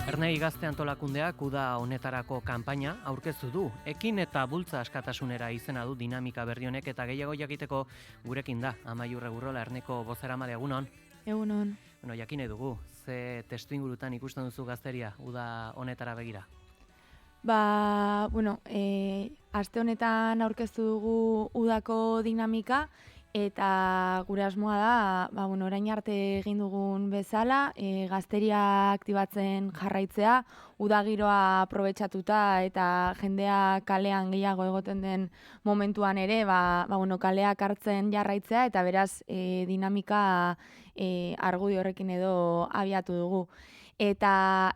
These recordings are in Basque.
Ernai Gazte Antolakundeak uda honetarako kanpaina aurkeztu du. Ekin eta bultza askatasunera izena du dinamika berri honek eta gehiago jakiteko gurekin da. Amaiur Egurrola Erneko bozeramale, egunon. Egunon. Bueno, jakin dugu, ze testuingurutan ikusten duzu gazteria uda honetara begira? Aste honetan aurkeztu dugu udako dinamika eta gure asmoa da, orain arte egin dugun bezala, gazteria aktibatzen jarraitzea, uda giroa aprobetxatuta eta jendea kalean gehiago egoten den momentuan ere, kaleak hartzen jarraitzea eta beraz dinamika argudio horrekin edo abiatu dugu. Eta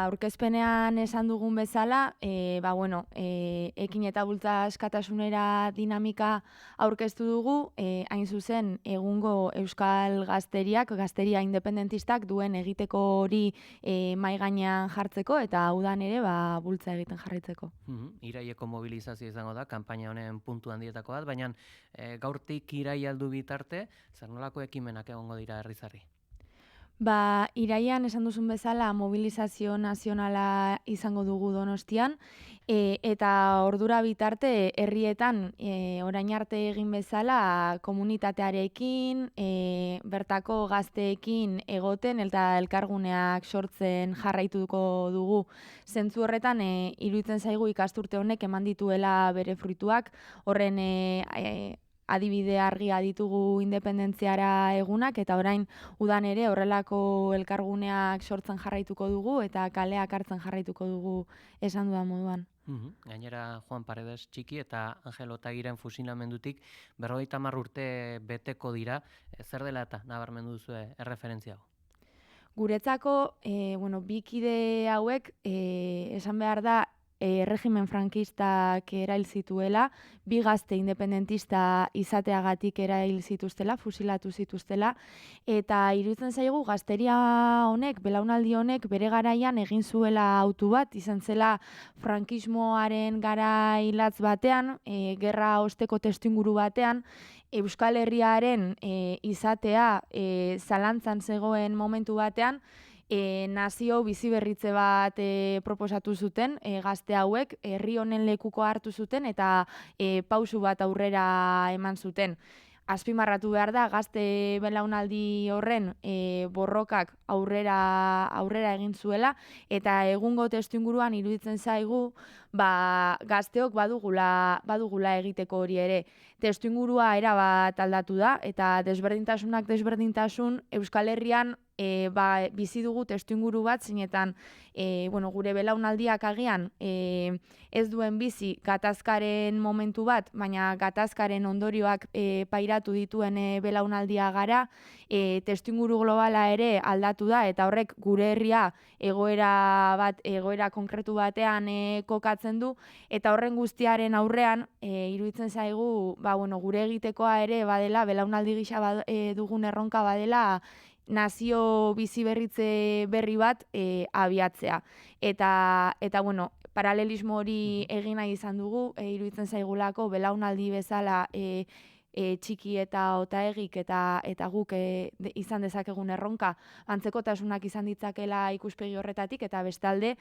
aurkezpenean esan dugun bezala, ekin eta bultza askatasunera dinamika aurkeztu dugu, hain zuzen egungo euskal gazteriak, gazteria independentistak duen egiteko hori mahai gainean jartzeko eta udan ere bultza egiten jarraitzeko. Iraieko mobilizazio izango da, kanpaina honen puntu handietako bat, baina gaurtik iraialdu bitarte, zer nolako ekimenak egongo dira herrizarri? Iraian esan duzun bezala mobilizazio nazionala izango dugu Donostian eta ordura bitarte herrietan orain arte egin bezala komunitatearekin, bertako gazteekin egoten eta elkarguneak sortzen jarraituko dugu. Zentzu horretan iruditzen zaigu ikasturte honek eman dituela bere fruituak, horren adibide argia ditugu independentziara egunak eta orain udan ere horrelako elkarguneak sortzen jarraituko dugu eta kaleak hartzen jarraituko dugu esan dudan moduan. Gainera Juan Paredes txiki eta Angel Otagiren fusilamendutik 50 urte beteko dira, zer dela eta nabarmendu duzue erreferentzia hau? Guretzako, bi kide hauek esan behar da erregimen frankistak erail zituela, bi gazte independentista izateagatik erail zituztela, fusilatu zituztela, eta iruditzen zaigu gazteria honek, belaunaldi honek, bere garaian egin zuela autu bat, izan zela frankismoaren garailatz batean, gerra osteko testuinguru batean, Euskal Herriaren izatea zalantzan zegoen momentu batean, nazio biziberritze bat proposatu zuten, gazte hauek, herri honen lekuko hartu zuten eta pausu bat aurrera eman zuten. Azpimarratu behar da, gazte belaunaldi horren borrokak aurrera egin zuela eta egungo testuinguruan iruditzen zaigu gazteok badugula egiteko hori ere. Testuingurua erabat aldatu da eta desberdintasunak desberdintasun Euskal Herrian bizi dugu testuinguru bat zeinetan gure belaunaldiak agian ez duen bizi gatazkaren momentu bat, baina gatazkaren ondorioak pairatu dituen belaunaldia gara, testuinguru globala ere aldatu da eta horrek gure herria egoera konkretu batean kokatzen du eta horren guztiaren aurrean iruditzen zaigu gure egitekoa ere badela, belaunaldi gisa dugun erronka badela nazio biziberritze berri bat abiatzea. Eta paralelismo hori egin nahi izan dugu, iruditzen zaigulako belaunaldi bezala txiki eta otaegik eta guk izan dezakegun erronka antzekotasunak izan ditzakela ikuspegi horretatik eta bestalde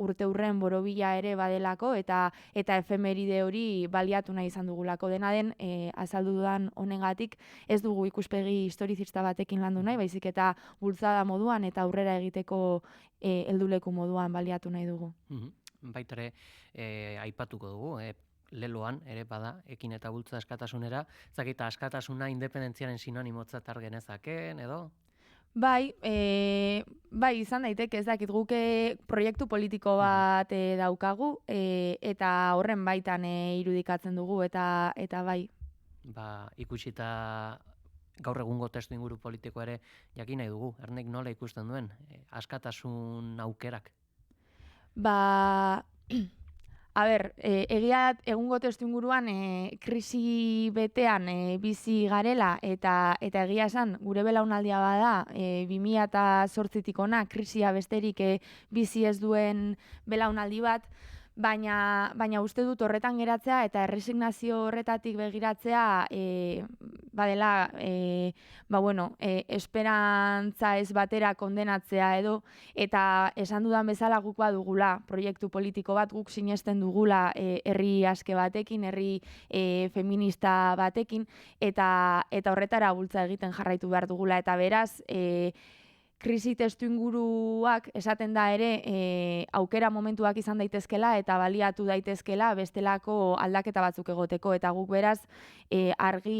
urte hurren borobila ere badelako eta efemeride hori baliatu nahi izan dugulako. Dena den azaldu dudan honengatik ez dugu ikuspegi historizista batekin landu nahi, baizik eta bultzada moduan eta aurrera egiteko helduleku moduan baliatu nahi dugu. Baitare aipatuko dugu, leloan ere bada ekin eta bultza askatasunera, zakita askatasuna independentziaren sinonimotzat genezakeen edo? Bai, izan daiteke, ez dakit guke proiektu politiko bat daukagu eta horren baitan irudikatzen dugu eta bai. Ikusita gaur egungo testuinguru politiko ere jakin nahi dugu, Ernek nola ikusten duen askatasun aukerak? Egia egungo testuinguruan krisi betean bizi garela eta egia esan gure belaunaldia bada 2008tik ona krisia besterik bizi ez duen belaunaldi bat, Baina uste dut horretan geratzea eta erresignazio horretatik begiratzea badela esperantza ez batera kondenatzea edo, eta esan dudan bezala guk badugula proiektu politiko bat, guk sinesten dugula herri aske batekin, herri feminista batekin, eta horretara bultza egiten jarraitu behar dugula, eta beraz krisi testuinguruak esaten da ere aukera momentuak izan daitezkela eta baliatu daitezkela bestelako aldaketa batzuk egoteko, eta guk beraz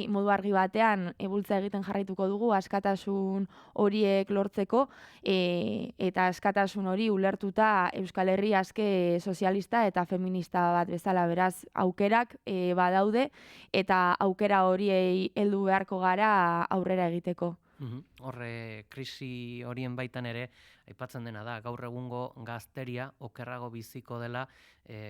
modu argi batean bultza egiten jarraituko dugu askatasun horiek lortzeko, eta askatasun hori ulertuta Euskal Herri aske sozialista eta feminista bat bezala. Beraz aukerak badaude eta aukera horiei heldu beharko gara aurrera egiteko. Horre krisi horien baitan ere aipatzen dena da, gaur egungo gazteria okerrago biziko dela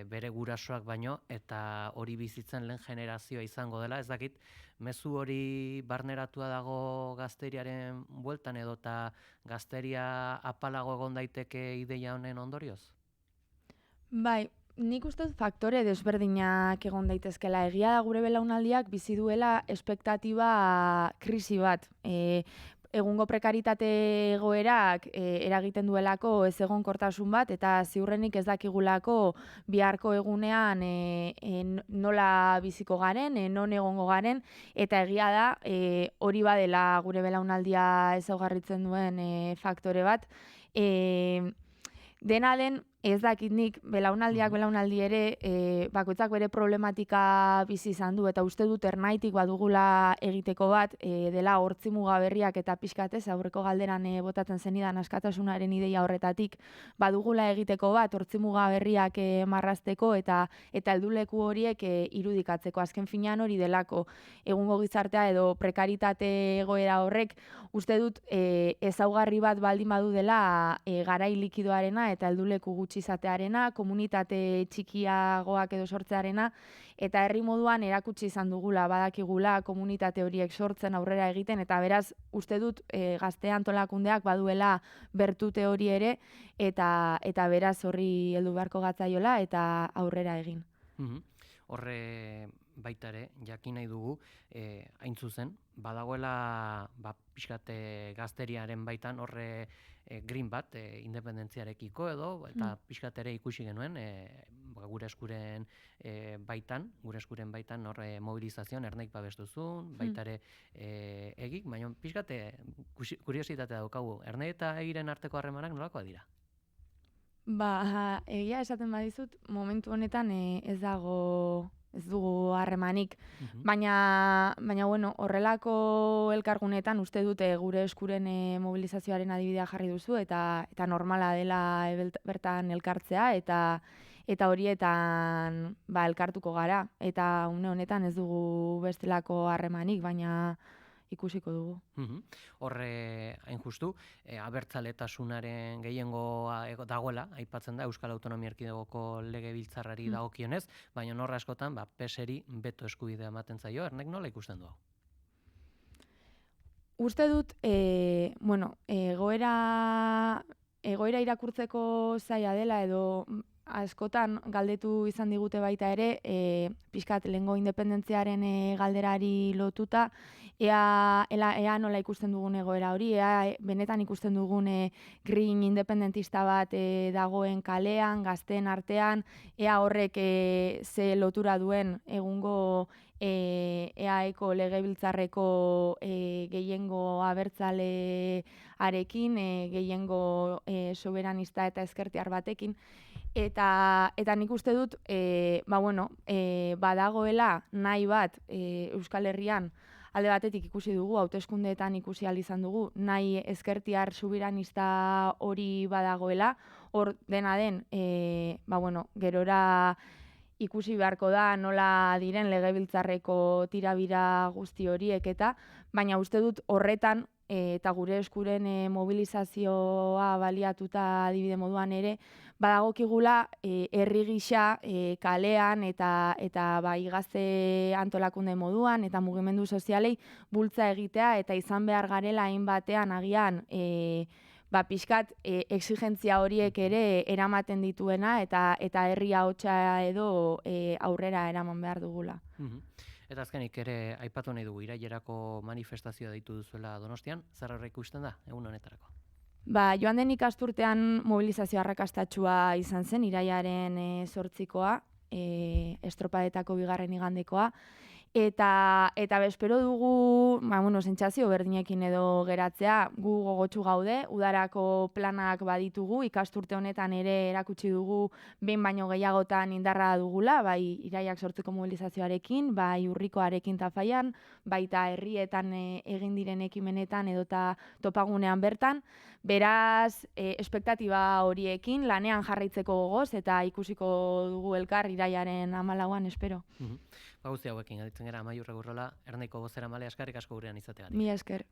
bere gurasoak baino, eta hori bizitzen lehen generazioa izango dela. Ez dakit, mezu hori barneratua dago gazteriaren bueltan edo eta gazteria apalago egon daiteke ideia honen ondorioz? Bai, nik uste dut faktore desberdinak egon daitezkela. Egia da gure belaunaldiak bizi duela espektatiba krisi bat. Egungo prekaritate egoerak eragiten duelako ez egonkortasun bat, eta ziurrenik ez dakigulako biharko egunean nola biziko garen, non egongo garen, eta egia da hori badela gure belaunaldia ezaugarritzen duen faktore bat. Dena den, ez dakit nik belaunaldi ere bakoitzak bere problematika bizi izan du, eta uste dut ernaitik badugula egiteko bat, dela hortzimuga berriak eta pixkatez, aurreko galderan botatzen zenidan askatasunaren ideia horretatik, badugula egiteko bat, hortzimuga berriak marrazteko eta helduleku horiek irudikatzeko. Azken finean hori delako egungo gizartea edo prekaritate egoera horrek, uste dut ezaugarri bat baldin badu dela garai likidoarena eta helduleku gutxi izatearena, komunitate txikiagoak edo sortzearena, eta herri moduan erakutsi izan dugula, badakigula komunitate horiek sortzen, aurrera egiten, eta beraz uste dut gazte antolakundeak baduela bertute hori ere, eta beraz horri heldu beharko gatzaiola eta aurrera egin. Horre baita ere, jakin nahi dugu, hain zuzen, badagoela pixkate gazteriaren baitan horre green bat, independentziarekiko edo, eta pixkat ere ikusi genuen, gure eskuren baitan horre mobilizazioan ernaik babestuzun, baita ere egik, baina pixkate kuriositatea daukagu, ernai eta egiren arteko harremanak nolakoa dira? Egia esaten badizut, momentu honetan ez dugu harremanik, baina horrelako elkargunetan uste dute gure eskuren mobilizazioaren adibidea jarri duzu, eta normala dela bertan elkartzea, eta horietan elkartuko gara, eta une honetan ez dugu bestelako harremanik, baina ikusiko dugu. Horre, hain justu, abertzaletasunaren gehiengoa dagoela, aipatzen da Euskal Autonomia Erkidegoko legebiltzarrari dagokionez, baina horra askotan PSeri beto eskubidea ematen zaio, ernek nola ikusten du? Uste dut, egoera irakurtzeko zaila dela, edo askotan galdetu izan digute baita ere, pixkat lehengo independentziaren galderari lotuta, ea nola ikusten dugun egoera hori, ea benetan ikusten dugun green independentista bat dagoen kalean, gazteen artean, ea horrek ze lotura duen egungo EAeko legebiltzarreko gehiengo abertzalearekin, gehiengo soberanista eta ezkertiar batekin, eta nik uste dut badagoela nahi bat Euskal Herrian, alde batetik ikusi dugu, hauteskundeetan ikusi ahal izan dugu, nahi ezkertiar soberanista hori badagoela, hor dena den, gerora ikusi beharko da nola diren legebiltzarreko tirabira guzti horiek baina uste dut horretan eta gure eskuren mobilizazioa baliatuta adibide moduan ere, badagokigula herri gisa kalean eta bai gazte antolakunde moduan eta mugimendu sozialei bultza egitea eta izan behar garela hainbatean agian pixkat exigentzia horiek ere eramaten dituena eta herri ahotsa edo aurrera eraman behar dugula. Eta azkenik ere aipatu nahi dugu irailerako manifestazioa deitu duzuela Donostian, zer aurreikusten da egun honetarako? Joan den ikasturtean mobilizazio arrakastatsua izan zen, irailaren 8koa, estropadetako 2. igandekoa, eta espero dugu, sentsazio berdinekin edo geratzea, gu gogotsu gaude, udarako planak baditugu, ikasturte honetan ere erakutsi dugu behin baino gehiagotan indarra dugula, bai irailak 8ko mobilizazioarekin, bai urrikoarekin Tafallan, baita herrietan egin diren ekimenetan edota topagunean bertan. Beraz, espektatiba horiekin lanean jarraitzeko gogoz eta ikusiko dugu elkar irailaren 14an, espero. Guzti hauekin aditzen gara Amaiur Egurrola, Erneko bozeramale, eskerrik asko gurean izateagatik. Mila esker.